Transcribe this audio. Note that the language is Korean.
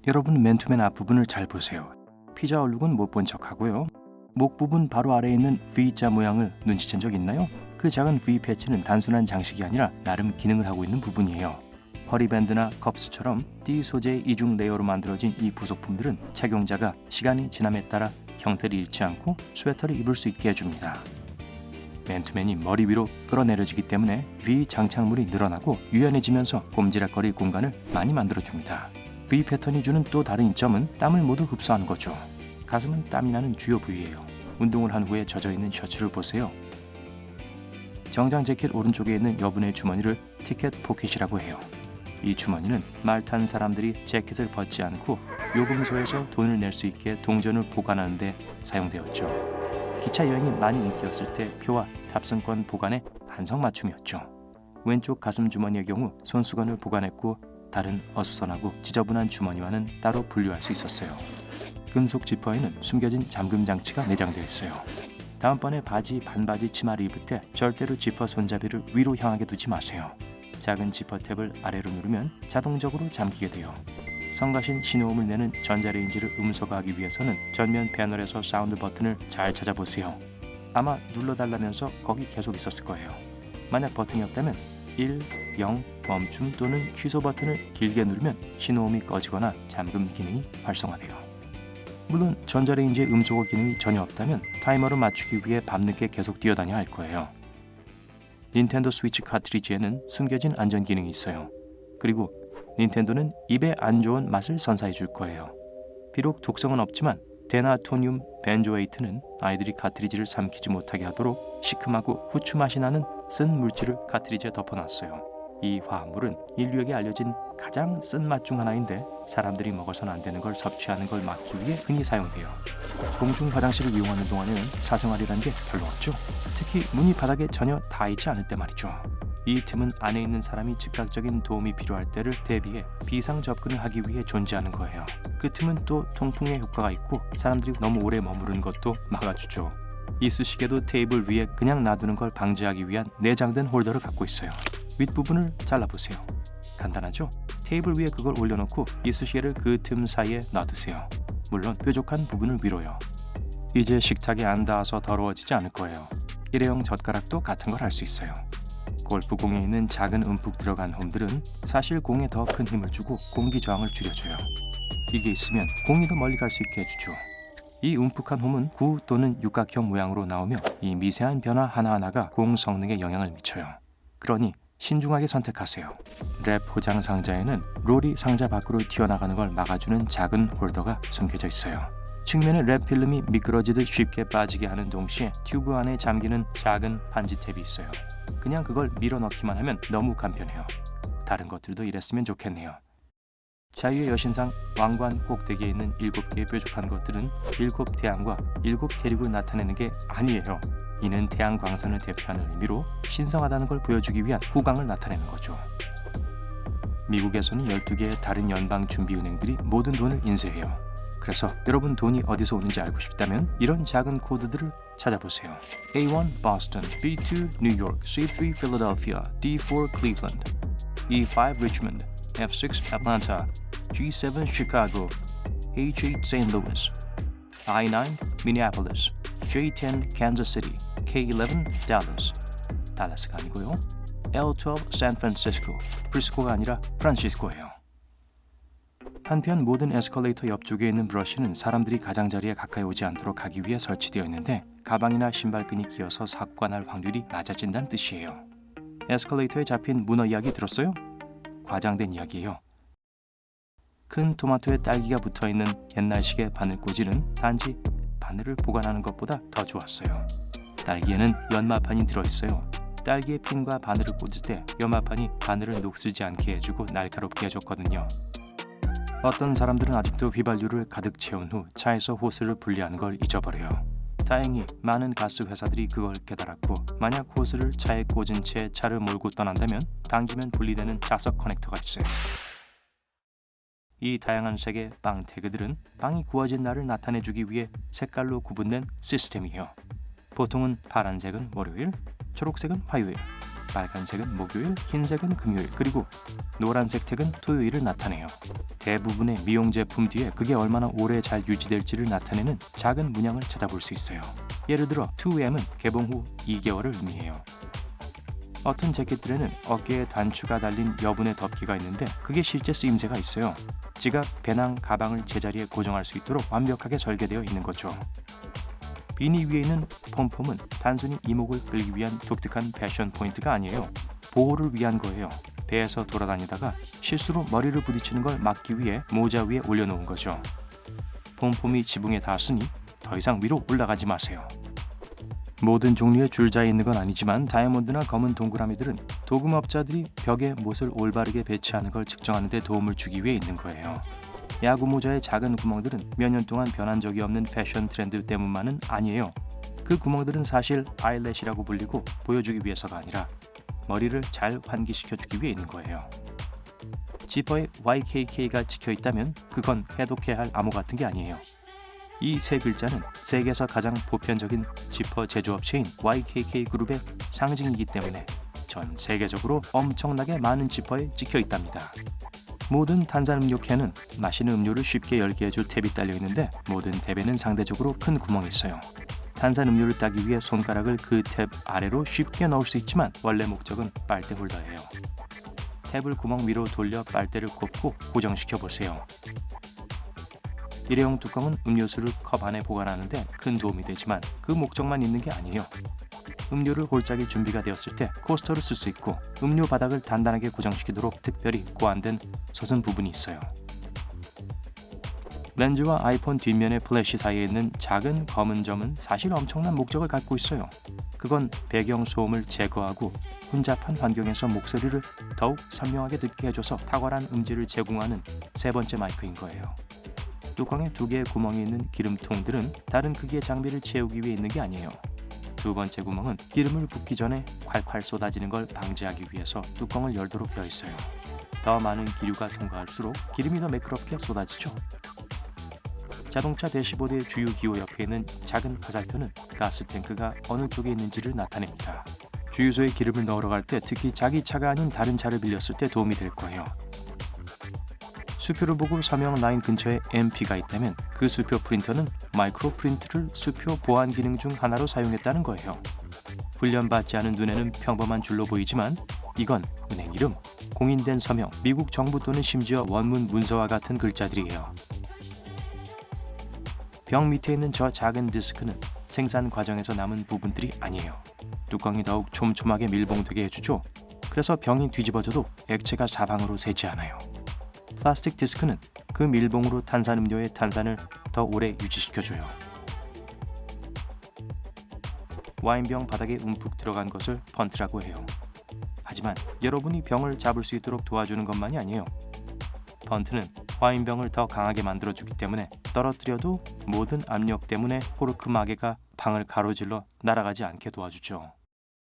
여러분 맨투맨 앞부분을 잘 보세요. 피자 얼룩은 못 본 척하고요. 목 부분 바로 아래에 있는 V자 모양을 눈치챈 적 있나요? 그 작은 V 패치는 단순한 장식이 아니라 나름 기능을 하고 있는 부분이에요. 허리밴드나 컵스처럼 띠 소재의 이중 레이어로 만들어진 이 부속품들은 착용자가 시간이 지남에 따라 형태를 잃지 않고 스웨터를 입을 수 있게 해줍니다. 맨투맨이 머리 위로 끌어내려지기 때문에 V 장착물이 늘어나고 유연해지면서 꼼지락거릴 공간을 많이 만들어줍니다. V 패턴이 주는 또 다른 이점은 땀을 모두 흡수하는 거죠. 가슴은 땀이 나는 주요 부위예요. 운동을 한 후에 젖어있는 셔츠를 보세요. 정장 재킷 오른쪽에 있는 여분의 주머니를 티켓 포켓이라고 해요. 이 주머니는 말 탄 사람들이 재킷을 벗지 않고 요금소에서 돈을 낼 수 있게 동전을 보관하는 데 사용되었죠. 기차 여행이 많이 인기였을 때 표와 탑승권 보관의 안성맞춤이었죠. 왼쪽 가슴 주머니의 경우 손수건을 보관했고 다른 어수선하고 지저분한 주머니와는 따로 분류할 수 있었어요. 금속 지퍼에는 숨겨진 잠금 장치가 내장되어 있어요. 다음번에 바지, 반바지, 치마를 입을 때 절대로 지퍼 손잡이를 위로 향하게 두지 마세요. 작은 지퍼 탭을 아래로 누르면 자동적으로 잠기게 돼요. 성가신 신호음을 내는 전자레인지를 음소거하기 위해서는 전면 패널에서 사운드 버튼을 잘 찾아보세요. 아마 눌러달라면서 거기 계속 있었을 거예요. 만약 버튼이 없다면 1, 0, 멈춤 또는 취소 버튼을 길게 누르면 신호음이 꺼지거나 잠금 기능이 활성화돼요. 물론 전자레인지의 음소거 기능이 전혀 없다면 타이머를 맞추기 위해 밤늦게 계속 뛰어다녀야 할 거예요. 닌텐도 스위치 카트리지에는 숨겨진 안전 기능이 있어요. 그리고 닌텐도는 입에 안 좋은 맛을 선사해 줄 거예요. 비록 독성은 없지만 데나토늄 벤조에이트는 아이들이 카트리지를 삼키지 못하게 하도록 시큼하고 후추 맛이 나는 쓴 물질을 카트리지에 덮어놨어요. 이 화합물은 인류에게 알려진 가장 쓴 맛 중 하나인데 사람들이 먹어서는 안 되는 걸 섭취하는 걸 막기 위해 흔히 사용돼요. 공중 화장실을 이용하는 동안에는 사생활이라는 게 별로 없죠. 특히 문이 바닥에 전혀 닿아 있지 않을 때 말이죠. 이 틈은 안에 있는 사람이 즉각적인 도움이 필요할 때를 대비해 비상 접근을 하기 위해 존재하는 거예요. 그 틈은 또 통풍에 효과가 있고 사람들이 너무 오래 머무르는 것도 막아주죠. 이쑤시개도 테이블 위에 그냥 놔두는 걸 방지하기 위한 내장된 홀더를 갖고 있어요. 윗부분을 잘라보세요. 간단하죠? 테이블 위에 그걸 올려놓고 이쑤시개를 그 틈 사이에 놔두세요. 물론 뾰족한 부분을 위로요. 이제 식탁이 안 닿아서 더러워지지 않을 거예요. 일회용 젓가락도 같은 걸 할 수 있어요. 골프공에 있는 작은 움푹 들어간 홈들은 사실 공에 더 큰 힘을 주고 공기 저항을 줄여줘요. 이게 있으면 공이 더 멀리 갈 수 있게 해주죠. 이 움푹한 홈은 구 또는 육각형 모양으로 나오며 이 미세한 변화 하나하나가 공 성능에 영향을 미쳐요. 그러니 신중하게 선택하세요. 랩 포장 상자에는 롤이 상자 밖으로 튀어나가는 걸 막아주는 작은 홀더가 숨겨져 있어요. 측면에 랩 필름이 미끄러지듯 쉽게 빠지게 하는 동시에 튜브 안에 잠기는 작은 반지 탭이 있어요. 그냥 그걸 밀어 넣기만 하면 너무 간편해요. 다른 것들도 이랬으면 좋겠네요. 자유의 여신상 왕관 꼭대기에 있는 7개의 뾰족한 것들은 7태양과 7대륙을 나타내는 게 아니에요. 이는 태양 광선을 대표하는 의미로 신성하다는 걸 보여주기 위한 후광을 나타내는 거죠. 미국에서는 12개의 다른 연방준비은행들이 모든 돈을 인쇄해요. 그래서 여러분 돈이 어디서 오는지 알고 싶다면 이런 작은 코드들을 찾아보세요. A1 Boston, B2 New York, C3 Philadelphia, D4 Cleveland, E5 Richmond, F6 Atlanta, G7 Chicago, H8 St. Louis, I9 Minneapolis, J10 Kansas City, K11 Dallas, 달라스가 아니고요. L12 San Francisco, 프리스코가 아니라 프란시스코예요. 한편 모든 에스컬레이터 옆쪽에 있는 브러쉬는 사람들이 가장자리에 가까이 오지 않도록 하기 위해 설치되어 있는데 가방이나 신발끈이 끼어서 사고가 날 확률이 낮아진다는 뜻이에요. 에스컬레이터에 잡힌 문어 이야기 들었어요? 과장된 이야기예요. 큰 토마토에 딸기가 붙어있는 옛날식의 바늘꽂이는 단지 바늘을 보관하는 것보다 더 좋았어요. 딸기에는 연마판이 들어있어요. 딸기의 핀과 바늘을 꽂을 때 연마판이 바늘을 녹슬지 않게 해주고 날카롭게 해줬거든요. 어떤 사람들은 아직도 휘발유를 가득 채운 후 차에서 호스를 분리하는 걸 잊어버려요. 다행히 많은 가스 회사들이 그걸 깨달았고 만약 호스를 차에 꽂은 채 차를 몰고 떠난다면 당기면 분리되는 자석 커넥터가 있어요. 이 다양한 색의 빵 태그들은 빵이 구워진 날을 나타내주기 위해 색깔로 구분된 시스템이에요. 보통은 파란색은 월요일, 초록색은 화요일, 빨간색은 목요일, 흰색은 금요일, 그리고 노란색 택은 토요일을 나타내요. 대부분의 미용 제품 뒤에 그게 얼마나 오래 잘 유지될지를 나타내는 작은 문양을 찾아볼 수 있어요. 예를 들어 2M은 개봉 후 2개월을 의미해요. 어떤 재킷들에는 어깨에 단추가 달린 여분의 덮개가 있는데 그게 실제 쓰임새가 있어요. 지갑, 배낭, 가방을 제자리에 고정할 수 있도록 완벽하게 설계되어 있는 거죠. 비니 위에 있는 폼폼은 단순히 이목을 끌기 위한 독특한 패션 포인트가 아니에요. 보호를 위한 거예요. 배에서 돌아다니다가 실수로 머리를 부딪히는 걸 막기 위해 모자 위에 올려놓은 거죠. 폼폼이 지붕에 닿았으니 더 이상 위로 올라가지 마세요. 모든 종류의 줄자에 있는 건 아니지만 다이아몬드나 검은 동그라미들은 도금업자들이 벽에 못을 올바르게 배치하는 걸 측정하는 데 도움을 주기 위해 있는 거예요. 야구 모자의 작은 구멍들은 몇 년 동안 변한 적이 없는 패션 트렌드 때문만은 아니에요. 그 구멍들은 사실 아이래시라고 불리고 보여주기 위해서가 아니라 머리를 잘 환기시켜주기 위해 있는 거예요. 지퍼에 YKK가 찍혀있다면 그건 해독해야 할 암호 같은 게 아니에요. 이 세 글자는 세계에서 가장 보편적인 지퍼 제조업체인 YKK 그룹의 상징이기 때문에 전 세계적으로 엄청나게 많은 지퍼에 찍혀 있답니다. 모든 탄산음료 캔은 마시는 음료를 쉽게 열게 해줄 탭이 딸려 있는데 모든 탭에는 상대적으로 큰 구멍이 있어요. 탄산음료를 따기 위해 손가락을 그 탭 아래로 쉽게 넣을 수 있지만 원래 목적은 빨대 홀더예요. 탭을 구멍 위로 돌려 빨대를 꼽고 고정시켜 보세요. 일회용 뚜껑은 음료수를 컵 안에 보관하는데 큰 도움이 되지만 그 목적만 있는 게 아니에요. 음료를 홀짝일 준비가 되었을 때 코스터를 쓸 수 있고 음료 바닥을 단단하게 고정시키도록 특별히 고안된 솟은 부분이 있어요. 렌즈와 아이폰 뒷면의 플래시 사이에 있는 작은 검은 점은 사실 엄청난 목적을 갖고 있어요. 그건 배경 소음을 제거하고 혼잡한 환경에서 목소리를 더욱 선명하게 듣게 해줘서 탁월한 음질을 제공하는 세 번째 마이크인 거예요. 뚜껑에 2개의 구멍이 있는 기름통들은 다른 크기의 장비를 채우기 위해 있는 게 아니에요. 두 번째 구멍은 기름을 붓기 전에 콸콸 쏟아지는 걸 방지하기 위해서 뚜껑을 열도록 되어 있어요. 더 많은 기류가 통과할수록 기름이 더 매끄럽게 쏟아지죠. 자동차 대시보드의 주유 기호 옆에 있는 작은 화살표는 가스 탱크가 어느 쪽에 있는지를 나타냅니다. 주유소에 기름을 넣으러 갈 때 특히 자기 차가 아닌 다른 차를 빌렸을 때 도움이 될 거예요. 수표를 보고 서명 라인 근처에 MP가 있다면 그 수표 프린터는 마이크로 프린트를 수표 보안 기능 중 하나로 사용했다는 거예요. 훈련받지 않은 눈에는 평범한 줄로 보이지만 이건 은행 이름, 공인된 서명, 미국 정부 또는 심지어 원문 문서와 같은 글자들이에요. 병 밑에 있는 저 작은 디스크는 생산 과정에서 남은 부분들이 아니에요. 뚜껑이 더욱 촘촘하게 밀봉되게 해주죠. 그래서 병이 뒤집어져도 액체가 사방으로 새지 않아요. 플라스틱 디스크는 그 밀봉으로 탄산음료의 탄산을 더 오래 유지시켜줘요. 와인병 바닥에 움푹 들어간 것을 펀트라고 해요. 하지만 여러분이 병을 잡을 수 있도록 도와주는 것만이 아니에요. 펀트는 와인병을 더 강하게 만들어주기 때문에 떨어뜨려도 모든 압력 때문에 코르크 마개가 방을 가로질러 날아가지 않게 도와주죠.